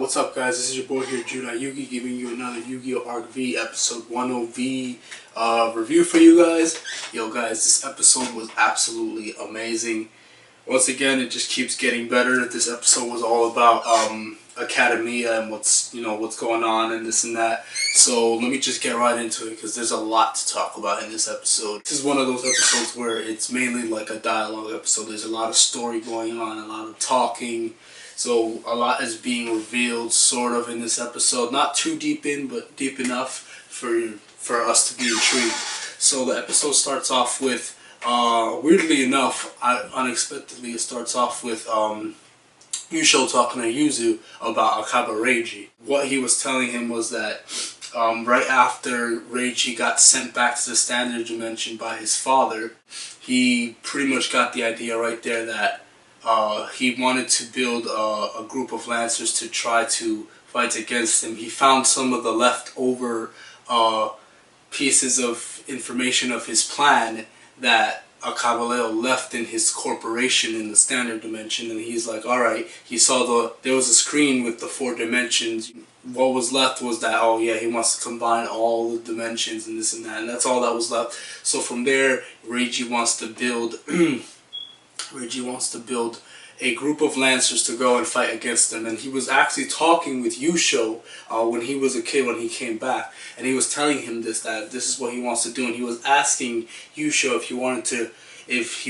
What's up, guys? This is your boy here, Judah Yugi, giving you another Yu-Gi-Oh! Arc V episode 10V review for you guys. Yo, guys, this episode was absolutely amazing. Once again, it just keeps getting better. This episode was all about Academia and what's going on and this and that. So let me just get right into it because there's a lot to talk about in this episode. This is one of those episodes where it's mainly like a dialogue episode. There's a lot of story going on, a lot of talking. So a lot is being revealed sort of in this episode. Not too deep in, but deep enough for us to be intrigued. So the episode starts off with, weirdly enough, unexpectedly, it starts off with Yusho talking to Yuzu about Reiji. What he was telling him was that right after Reiji got sent back to the standard dimension by his father, he pretty much got the idea right there that he wanted to build a group of Lancers to try to fight against him. He found some of the leftover pieces of information of his plan that Caballero left in his corporation in the standard dimension, and he's like, alright, he saw there was a screen with the 4 dimensions. What was left was that, oh yeah, he wants to combine all the dimensions and this and that, and that's all that was left. So from there, Reiji wants to build a group of Lancers to go and fight against them. And he was actually talking with Yusho when he was a kid, when he came back, and he was telling him that this is what he wants to do, and he was asking Yusho if he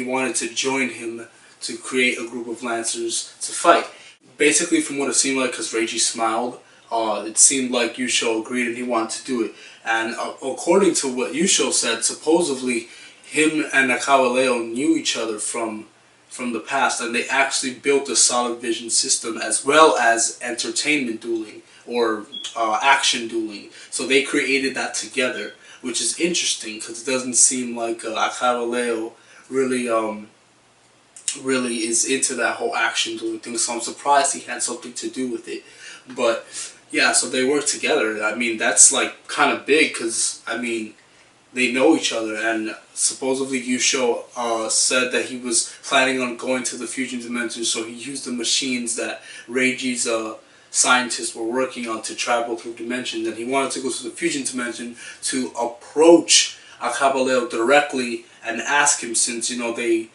wanted to join him to create a group of Lancers to fight. Basically, from what it seemed like, because Reiji smiled, it seemed like Yusho agreed and he wanted to do it. And according to what Yusho said, supposedly him and Nakawaleo knew each other from the past, and they actually built a solid vision system as well as entertainment dueling or action dueling. So they created that together, which is interesting because it doesn't seem like Nakawaleo really is into that whole action dueling thing. So I'm surprised he had something to do with it. But yeah, so they work together. I mean, that's like kind of big because I mean, they know each other, and supposedly Yusho said that he was planning on going to the fusion dimension, so he used the machines that Reiji's scientists were working on to travel through dimensions, and he wanted to go to the fusion dimension to approach Caballero directly and ask him, since they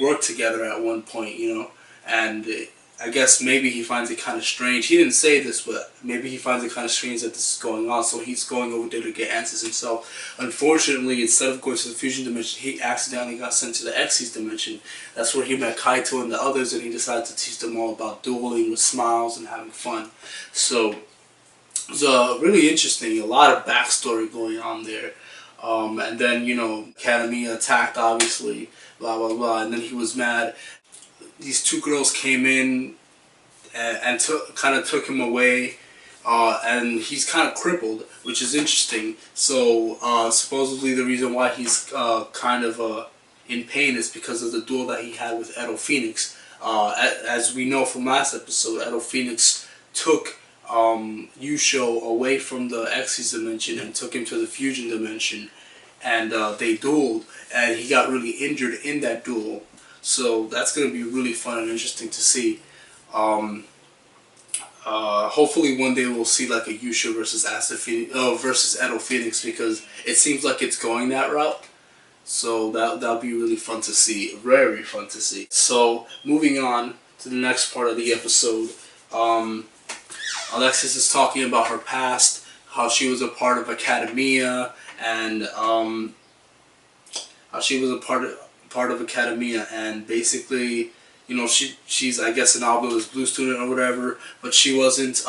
worked together at one point, and I guess maybe he finds it kind of strange. He didn't say this, but maybe he finds it kind of strange that this is going on, so he's going over there to get answers himself. Unfortunately, instead of going to the fusion dimension, he accidentally got sent to the Xyz dimension. That's where he met Kaito and the others, and he decided to teach them all about dueling with smiles and having fun. So it was really interesting. A lot of backstory going on there. And then, Academia attacked, obviously, blah, blah, blah, and then he was mad. These 2 girls came in and kind of took him away, and he's kind of crippled, which is interesting. So supposedly the reason why he's kind of in pain is because of the duel that he had with Edo Phoenix. As we know from last episode, Edo Phoenix took Yusho away from the Xyz dimension and took him to the fusion dimension, and they dueled, and he got really injured in that duel. So that's going to be really fun and interesting to see. Hopefully one day we'll see like a Yusha versus Edo Phoenix, because it seems like it's going that route. So that'll be really fun to see. Very fun to see. So moving on to the next part of the episode. Alexis is talking about her past, how she was a part of Academia, and how she was a part of Academia, and basically, she's I guess an obvious blue student or whatever, but she wasn't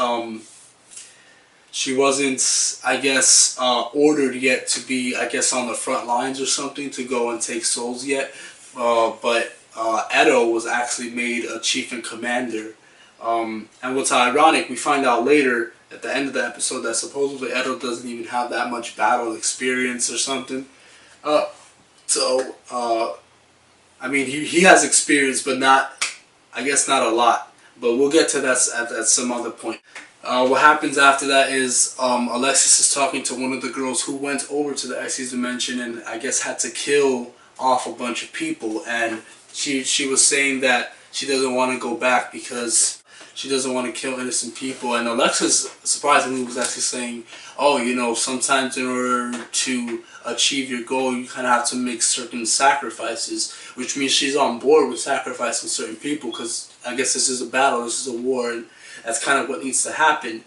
I guess ordered yet to be, I guess, on the front lines or something to go and take souls yet. But Edo was actually made a chief and commander. And what's ironic, we find out later at the end of the episode that supposedly Edo doesn't even have that much battle experience or something. I mean, he has experience, but I guess not a lot. But we'll get to that at some other point. What happens after that is Alexis is talking to one of the girls who went over to the Xyz dimension and I guess had to kill off a bunch of people. And she was saying that she doesn't want to go back because she doesn't want to kill innocent people. And Alexis surprisingly was actually saying, oh, you know, sometimes in order to achieve your goal, you kind of have to make certain sacrifices, which means she's on board with sacrificing certain people, because I guess this is a battle, this is a war, and that's kind of what needs to happen.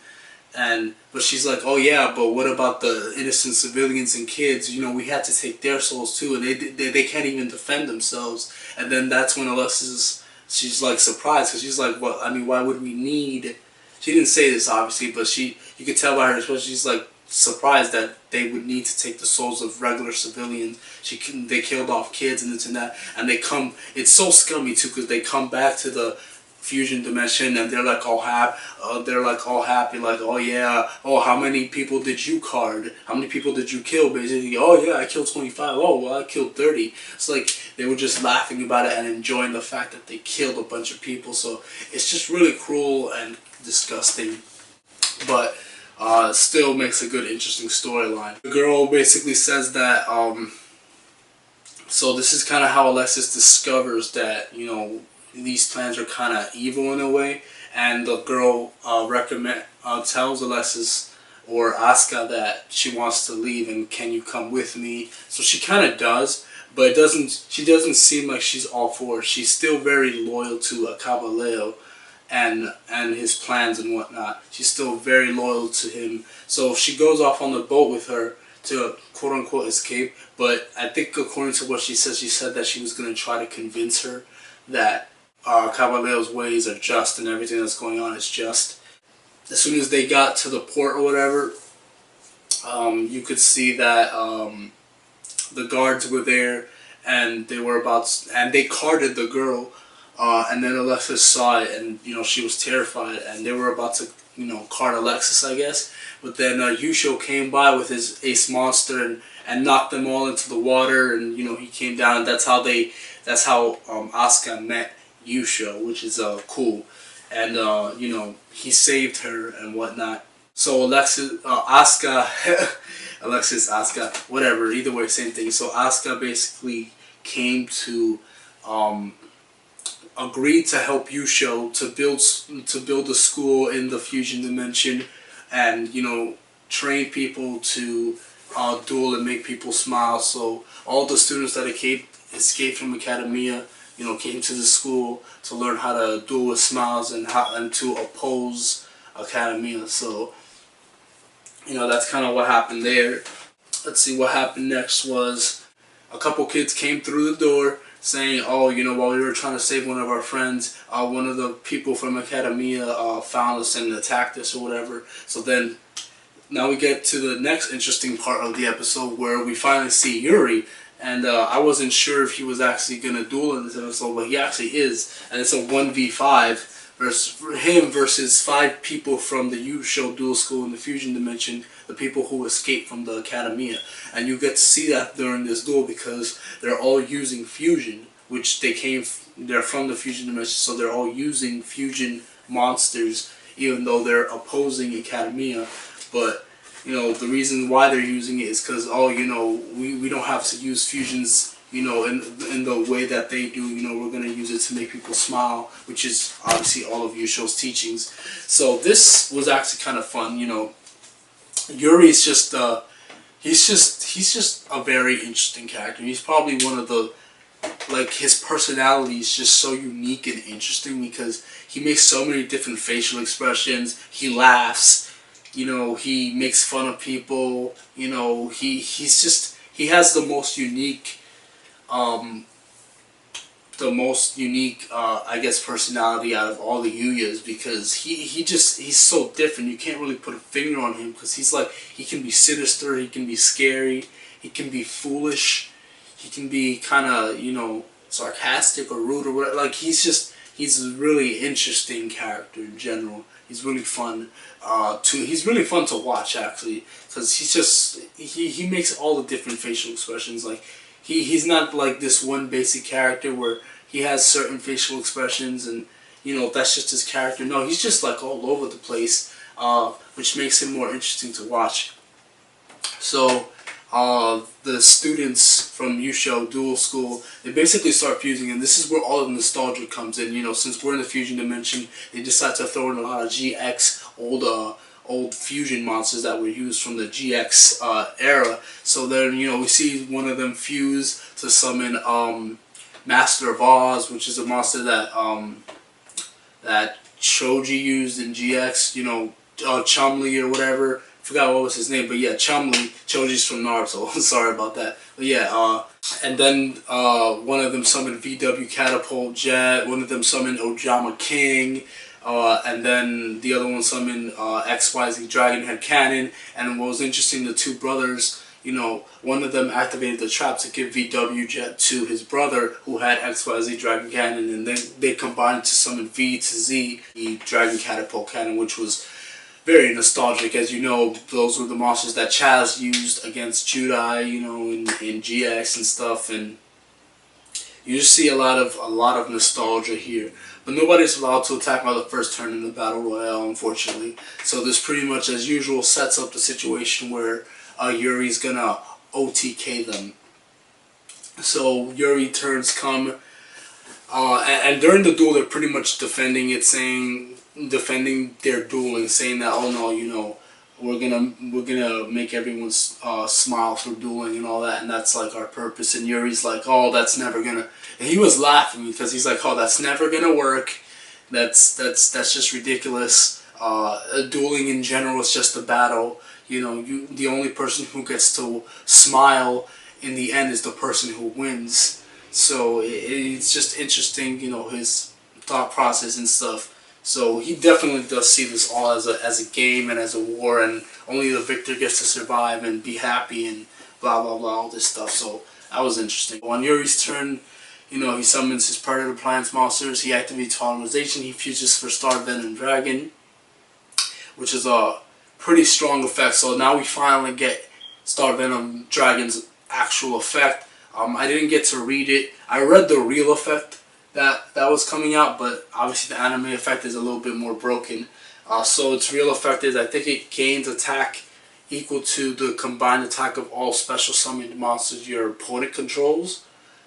But she's like, oh yeah, but what about the innocent civilians and kids? You know, we had to take their souls too, and they can't even defend themselves. And then that's when Alexis, she's like surprised, because she's like, well, I mean, why would we need? She didn't say this obviously, but you could tell by her expression, she's like surprised that they would need to take the souls of regular civilians. They killed off kids and this and that, and they come. It's so scummy too, because they come back to the fusion dimension and they're like all happy. Like, oh yeah, oh, how many people did you card? How many people did you kill? Basically, oh yeah, I killed 25. Oh well, I killed 30. It's like they were just laughing about it and enjoying the fact that they killed a bunch of people. So it's just really cruel and disgusting, but still makes a good, interesting storyline. The girl basically says that. So this is kind of how Alexis discovers that, you know, these plans are kind of evil in a way, and the girl tells Alexis or Asuka that she wants to leave and can you come with me. So she kind of does, but she doesn't seem like she's all for it. She's still very loyal to Caballero and his plans and whatnot. She's still very loyal to him. So she goes off on the boat with her to quote unquote escape, but I think according to what she said that she was going to try to convince her that Caballero's ways are just and everything that's going on is just. As soon as they got to the port or whatever, you could see that the guards were there, and they carded the girl, and then Alexis saw it, and you know, she was terrified, and they were about to, you know, card Alexis, I guess. But then Yusho came by with his ace monster and knocked them all into the water, and you know, he came down, and that's how Asuka met Yusho, which is cool. And you know, he saved her and whatnot. So Asuka, whatever, either way, same thing. So Asuka basically came to agree to help Yusho to build a school in the fusion dimension, and you know, train people to duel and make people smile. So all the students that escaped from academia, you know, came to the school to learn how to duel with smiles and to oppose academia. So, you know, that's kind of what happened there. Let's see, what happened next was a couple kids came through the door saying, oh, you know, while we were trying to save one of our friends, one of the people from academia found us and attacked us or whatever. So then now we get to the next interesting part of the episode where we finally see Yuri. And I wasn't sure if he was actually going to duel in this episode, but he actually is. And it's a 1v5 versus 5 people from the Yusho Duel School in the Fusion Dimension, the people who escaped from the Academia. And you get to see that during this duel because they're all using fusion, which they're from the Fusion Dimension, so they're all using fusion monsters, even though they're opposing Academia. But you know, the reason why they're using it is because, oh, you know, we don't have to use fusions, you know, in the way that they do. You know, we're going to use it to make people smile, which is obviously all of Yusho's teachings. So this was actually kind of fun, you know. Yuri's just, he's just a very interesting character. He's probably one of the, like, his personality is just so unique and interesting because he makes so many different facial expressions. He laughs. You know, he makes fun of people. You know, he has the most unique, I guess, personality out of all the Yuyas because he's so different. You can't really put a finger on him because he's like, he can be sinister, he can be scary, he can be foolish, he can be kind of, you know, sarcastic or rude or whatever. Like, he's a really interesting character in general. He's really fun to watch actually, because he makes all the different facial expressions. Like he's not like this one basic character where he has certain facial expressions and, you know, that's just his character. No, he's just like all over the place, which makes him more interesting to watch. So the students from Yusho Duel School, they basically start fusing, and this is where all the nostalgia comes in. Since we're in the fusion dimension, they decide to throw in a lot of GX old fusion monsters that were used from the GX era. So then we see one of them fuse to summon Master of Oz, which is a monster that Choji used in GX. Chumli or whatever. Forgot what was his name, but yeah, Chumli. Choji's from Naruto. Sorry about that. But yeah, and then one of them summoned VW Catapult Jet. One of them summoned Ojama King. And then the other one summoned XYZ Dragon Head Cannon. And what was interesting, the two brothers, one of them activated the trap to give VW Jet to his brother who had XYZ Dragon Cannon, and then they combined to summon V to Z, the Dragon Catapult Cannon, which was very nostalgic. As you know, those were the monsters that Chaz used against Judai, in GX and stuff, and you just see a lot of nostalgia here. But nobody's allowed to attack by the first turn in the Battle Royale, unfortunately. So this pretty much, as usual, sets up the situation where Yuri's gonna OTK them. So Yuri turns come, and during the duel, they're pretty much defending their dueling, saying that, oh no, we're gonna make everyone smile through dueling and all that, and that's like our purpose. And Yuri's like, oh, that's never gonna. And he was laughing because he's like, oh, that's never gonna work. That's just ridiculous. Dueling in general is just a battle. The only person who gets to smile in the end is the person who wins. So it's just interesting, his thought process and stuff. So he definitely does see this all as a game and as a war, and only the victor gets to survive and be happy and blah blah blah, all this stuff. So that was interesting. On Yuri's turn, he summons his Predator Plants monsters. He activates Totemization. He fuses for Star Venom Dragon, which is a pretty strong effect. So now we finally get Star Venom Dragon's actual effect. I didn't get to read it. I read the real effect that was coming out, but obviously the anime effect is a little bit more broken. So its real effect is, I think it gains attack equal to the combined attack of all special summoned monsters your opponent controls.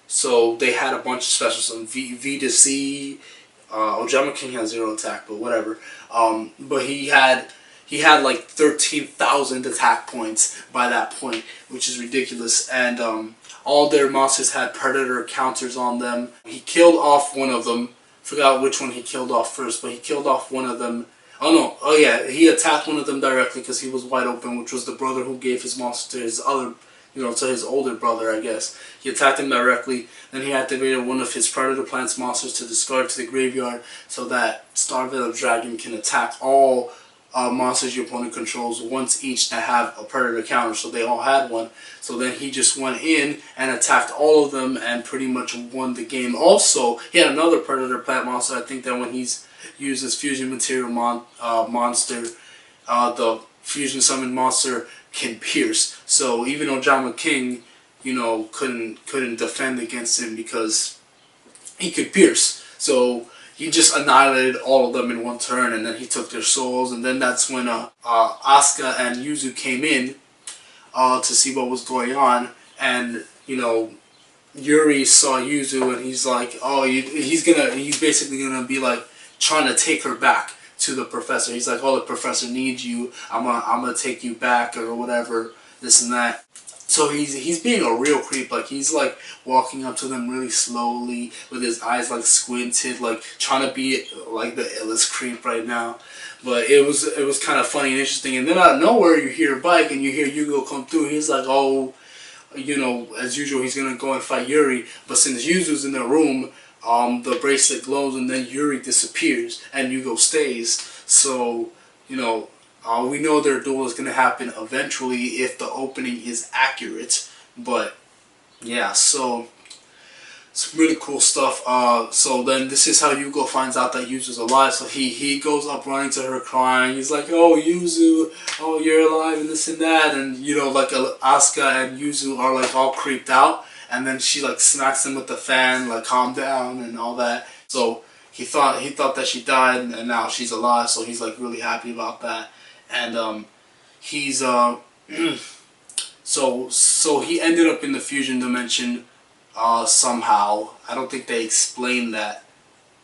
So they had a bunch of special summons, V to C. Ojama King has 0 attack, but whatever. But he had like 13,000 attack points by that point, which is ridiculous. And all their monsters had Predator counters on them. He killed off one of them. Forgot which one he killed off first, but he killed off one of them. Oh no, oh yeah, he attacked one of them directly because he was wide open, which was the brother who gave his monster to his other, to his older brother, I guess. He attacked him directly. Then he activated one of his Predator Plants monsters to discard to the graveyard so that Star Venom Dragon can attack all monsters your opponent controls once each that have a Predator counter. So they all had one. So then he just went in and attacked all of them and pretty much won the game. Also, he had another Predator Plant monster. I think that when he's used his Fusion Material monster, the Fusion Summoned monster can pierce. So even Ojama King, couldn't defend against him because he could pierce. So he just annihilated all of them in one turn, and then he took their souls. And then that's when Asuka and Yuzu came in to see what was going on. And Yuri saw Yuzu, and he's like, oh, he's basically gonna be like trying to take her back to the professor. He's like, oh, the professor needs you. I'm gonna take you back or whatever, this and that. So he's being a real creep. Like, he's like walking up to them really slowly with his eyes like squinted, like trying to be like the illest creep right now. But it was kind of funny and interesting. And then out of nowhere you hear a bike and you hear Yugo come through. He's like, oh, as usual, he's gonna go and fight Yuri. But since Yuzu's in the room, the bracelet glows and then Yuri disappears and Yugo stays. So we know their duel is going to happen eventually if the opening is accurate. But yeah, so some really cool stuff. So then this is how Yugo finds out that Yuzu's alive. So he goes up running to her crying. He's like, oh, Yuzu, oh, you're alive and this and that. And like Asuka and Yuzu are like all creeped out. And then she like smacks him with the fan, like calm down and all that. So he thought that she died and now she's alive. So he's like really happy about that. And he's so So he ended up in the fusion dimension somehow. I don't think they explained that.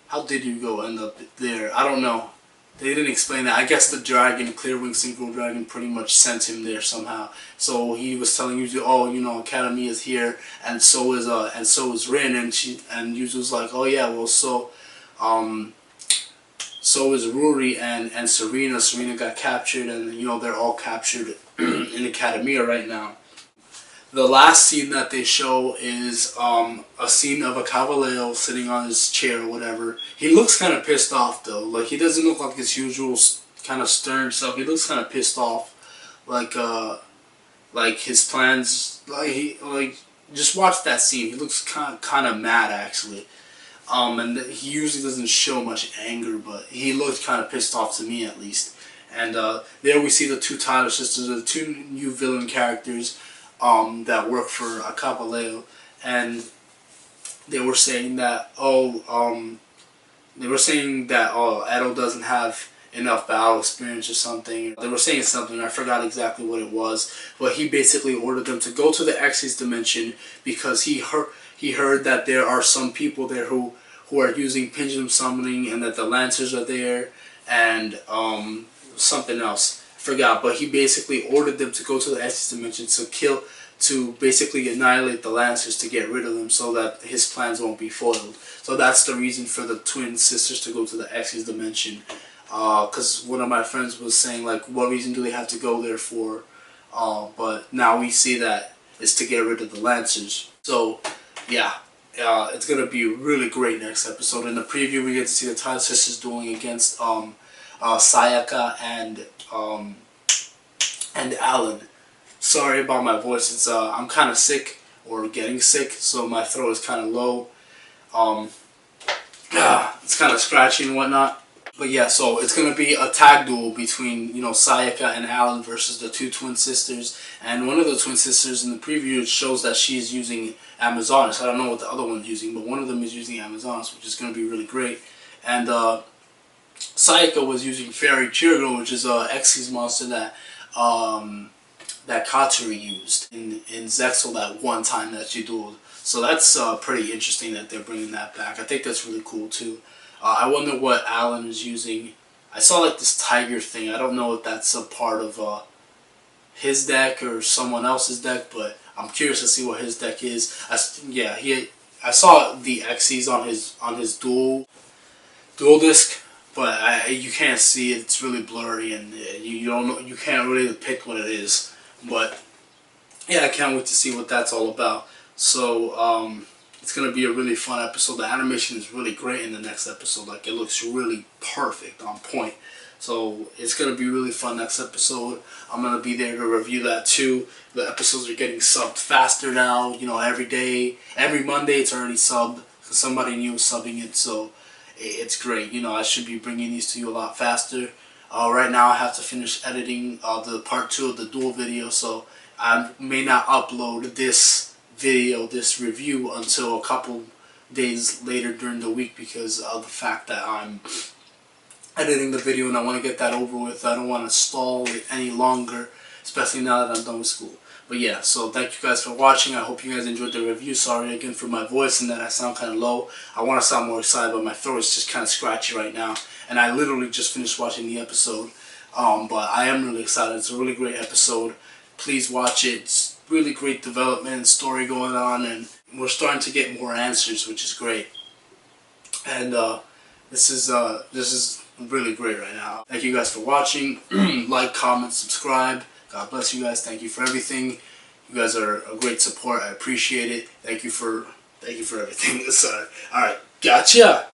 How did Yugo end up there? I don't know. They didn't explain that. I guess the dragon, Clearwing Synchro Dragon, pretty much sent him there somehow. So he was telling Yuzu, oh, you know, Academy is here, and so is Rin, and Yuzu's like, oh yeah, well so is Ruri and Serena. Serena got captured, and you know they're all captured in Academia right now. The last scene that they show is a scene of a Cavaleo sitting on his chair or whatever. He looks kind of pissed off though. Like he doesn't look like his usual kind of stern self. He looks kind of pissed off. Like his plans. Like just watch that scene. He looks kind of mad actually. And he usually doesn't show much anger, but he looked kind of pissed off to me at least. And there we see the two Tyler sisters, the two new villain characters. That work for a Caballero, and they were saying that Edo doesn't have enough battle experience or something. They were saying something, I forgot exactly what it was, but he basically ordered them to go to the Xyz dimension because he heard that there are some people there who are using pendulum summoning, and that the Lancers are there, and something else. Forgot, but he basically ordered them to go to the Xyz dimension to basically annihilate the Lancers, to get rid of them so that his plans won't be foiled. So that's the reason for the twin sisters to go to the Xyz dimension. Because one of my friends was saying, like, what reason do they have to go there for? But now we see that it's to get rid of the Lancers. So, yeah. It's going to be a really great next episode. In the preview, we get to see the Tyler sisters dueling against Sayaka and Alan. Sorry about my voice. It's I'm kind of sick, or getting sick, so my throat is kind of low. It's kind of scratchy and whatnot. But yeah, so it's gonna be a tag duel between, you know, Sayaka and Alan versus the two twin sisters. And one of the twin sisters in the preview shows that she's using Amazonas. I don't know what the other one's using, but one of them is using Amazonas, which is gonna be really great. And Sayaka was using Fairy Chirgo, which is a Xyz monster that Katsuri used in Zexal that one time that she dueled. So that's pretty interesting that they're bringing that back. I think that's really cool too. I wonder what Alan is using. I saw like this tiger thing. I don't know if that's a part of his deck or someone else's deck, but I'm curious to see what his deck is. I saw the Xyz on his dual disc, but you can't see it. It's really blurry, and you can't really depict what it is. But yeah, I can't wait to see what that's all about. So it's gonna be a really fun episode. The animation is really great in the next episode. Like, it looks really perfect, on point. So it's gonna be really fun next episode. I'm gonna be there to review that too. The episodes are getting subbed faster now. You know, every day, every Monday it's already subbed because somebody new is subbing it. So it's great. You know, I should be bringing these to you a lot faster. Right now I have to finish editing the part 2 of the Duel video, so I may not upload this video, this review, until a couple days later during the week because of the fact that I'm editing the video and I want to get that over with. I don't want to stall it any longer, especially now that I'm done with school. But yeah, so thank you guys for watching. I hope you guys enjoyed the review. Sorry again for my voice and that I sound kind of low. I want to sound more excited, but my throat is just kind of scratchy right now. And I literally just finished watching the episode. But I am really excited. It's a really great episode. Please watch it. It's really great development and story going on, and we're starting to get more answers, which is great. And this is really great right now. Thank you guys for watching. Like, comment, subscribe. God bless you guys. Thank you for everything. You guys are a great support. I appreciate it. Thank you for everything. Sorry. All right. Gotcha.